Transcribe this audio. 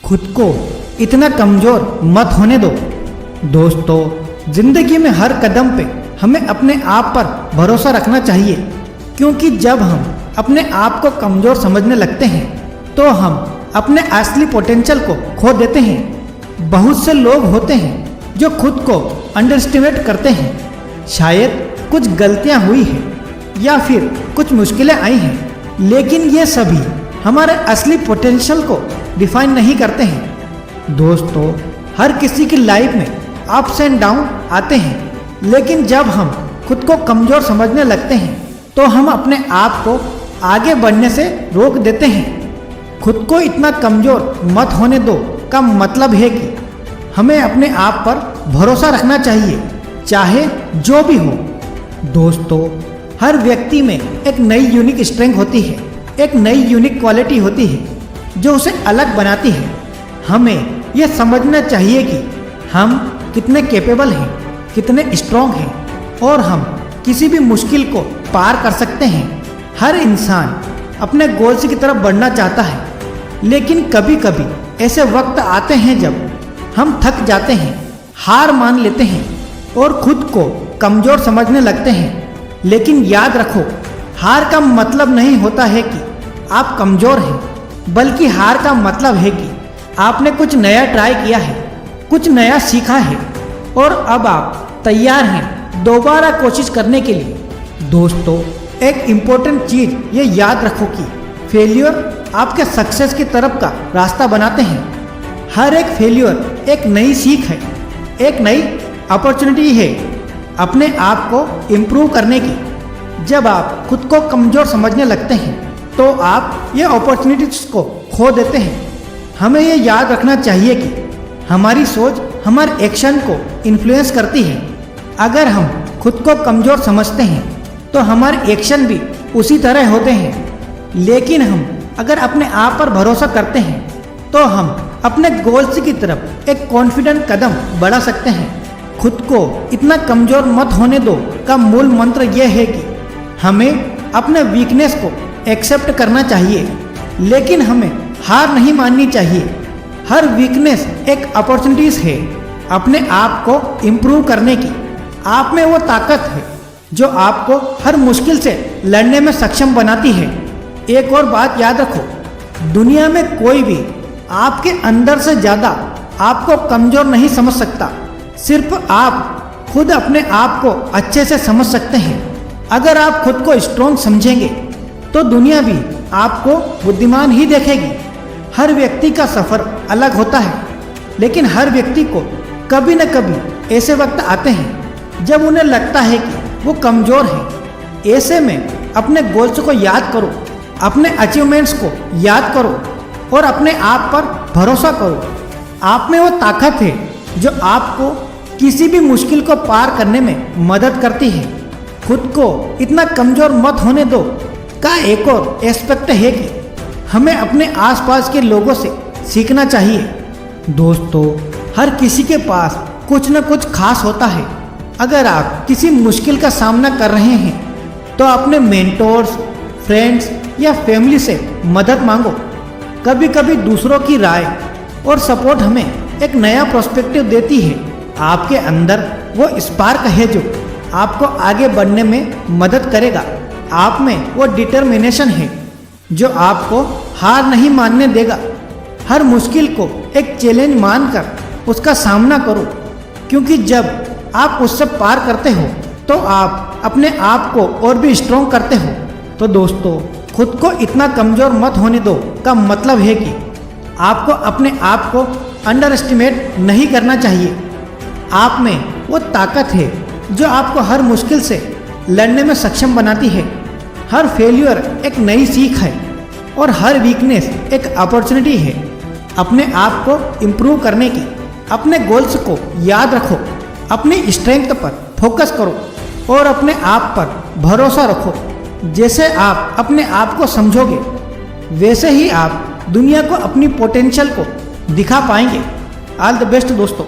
खुद को इतना कमज़ोर मत होने दो। दोस्तों, ज़िंदगी में हर कदम पे हमें अपने आप पर भरोसा रखना चाहिए, क्योंकि जब हम अपने आप को कमज़ोर समझने लगते हैं तो हम अपने असली पोटेंशियल को खो देते हैं। बहुत से लोग होते हैं जो खुद को अंडरएस्टिमेट करते हैं। शायद कुछ गलतियां हुई हैं या फिर कुछ मुश्किलें आई हैं, लेकिन ये सभी हमारे असली पोटेंशियल को डिफाइन नहीं करते हैं। दोस्तों, हर किसी की लाइफ में अप्स एंड डाउन आते हैं, लेकिन जब हम खुद को कमज़ोर समझने लगते हैं तो हम अपने आप को आगे बढ़ने से रोक देते हैं। खुद को इतना कमज़ोर मत होने दो का मतलब है कि हमें अपने आप पर भरोसा रखना चाहिए, चाहे जो भी हो। दोस्तों, हर व्यक्ति में एक नई यूनिक स्ट्रेंथ होती है, एक नई यूनिक क्वालिटी होती है जो उसे अलग बनाती है। हमें यह समझना चाहिए कि हम कितने कैपेबल हैं, कितने स्ट्रॉन्ग हैं और हम किसी भी मुश्किल को पार कर सकते हैं। हर इंसान अपने गोल्स की तरफ बढ़ना चाहता है, लेकिन कभी कभी ऐसे वक्त आते हैं जब हम थक जाते हैं, हार मान लेते हैं और खुद को कमज़ोर समझने लगते हैं। लेकिन याद रखो, हार का मतलब नहीं होता है कि आप कमज़ोर हैं, बल्कि हार का मतलब है कि आपने कुछ नया ट्राई किया है, कुछ नया सीखा है और अब आप तैयार हैं दोबारा कोशिश करने के लिए। दोस्तों, एक इम्पोर्टेंट चीज़ ये याद रखो कि फेलियर आपके सक्सेस की तरफ का रास्ता बनाते हैं। हर एक फेलियर एक नई सीख है, एक नई अपॉर्चुनिटी है अपने आप को इम्प्रूव करने की। जब आप खुद को कमज़ोर समझने लगते हैं तो आप ये अपॉर्चुनिटीज को खो देते हैं। हमें ये याद रखना चाहिए कि हमारी सोच हमारे एक्शन को इन्फ्लुएंस करती है। अगर हम खुद को कमज़ोर समझते हैं तो हमारे एक्शन भी उसी तरह होते हैं। लेकिन हम अगर अपने आप पर भरोसा करते हैं तो हम अपने गोल्स की तरफ एक कॉन्फिडेंट कदम बढ़ा सकते हैं। खुद को इतना कमज़ोर मत होने दो का मूल मंत्र यह है कि हमें अपने वीकनेस को एक्सेप्ट करना चाहिए, लेकिन हमें हार नहीं माननी चाहिए। हर वीकनेस एक अपॉर्चुनिटीज है अपने आप को इम्प्रूव करने की। आप में वो ताकत है जो आपको हर मुश्किल से लड़ने में सक्षम बनाती है। एक और बात याद रखो, दुनिया में कोई भी आपके अंदर से ज़्यादा आपको कमज़ोर नहीं समझ सकता। सिर्फ आप खुद अपने आप को अच्छे से समझ सकते हैं। अगर आप खुद को स्ट्रॉन्ग समझेंगे तो दुनिया भी आपको बुद्धिमान ही देखेगी। हर व्यक्ति का सफ़र अलग होता है, लेकिन हर व्यक्ति को कभी न कभी ऐसे वक्त आते हैं जब उन्हें लगता है कि वो कमज़ोर है। ऐसे में अपने गोल्स को याद करो, अपने अचीवमेंट्स को याद करो और अपने आप पर भरोसा करो। आप में वो ताकत है जो आपको किसी भी मुश्किल को पार करने में मदद करती है। खुद को इतना कमज़ोर मत होने दो का एक और एस्पेक्ट है कि हमें अपने आसपास के लोगों से सीखना चाहिए। दोस्तों, हर किसी के पास कुछ न कुछ खास होता है। अगर आप किसी मुश्किल का सामना कर रहे हैं तो अपने मेंटोर्स, फ्रेंड्स या फैमिली से मदद मांगो। कभी कभी दूसरों की राय और सपोर्ट हमें एक नया पर्सपेक्टिव देती है। आपके अंदर वो स्पार्क है जो आपको आगे बढ़ने में मदद करेगा। आप में वो डिटर्मिनेशन है जो आपको हार नहीं मानने देगा। हर मुश्किल को एक चैलेंज मानकर उसका सामना करो, क्योंकि जब आप उससे पार करते हो तो आप अपने आप को और भी स्ट्रॉन्ग करते हो। तो दोस्तों, खुद को इतना कमज़ोर मत होने दो का मतलब है कि आपको अपने आप को अंडर एस्टिमेट नहीं करना चाहिए। आप में वो ताकत है जो आपको हर मुश्किल से लड़ने में सक्षम बनाती है। हर फेल्यूर एक नई सीख है और हर वीकनेस एक अपॉर्चुनिटी है अपने आप को इम्प्रूव करने की। अपने गोल्स को याद रखो, अपनी स्ट्रेंथ पर फोकस करो और अपने आप पर भरोसा रखो। जैसे आप अपने आप को समझोगे, वैसे ही आप दुनिया को अपनी पोटेंशियल को दिखा पाएंगे। ऑल द बेस्ट दोस्तों।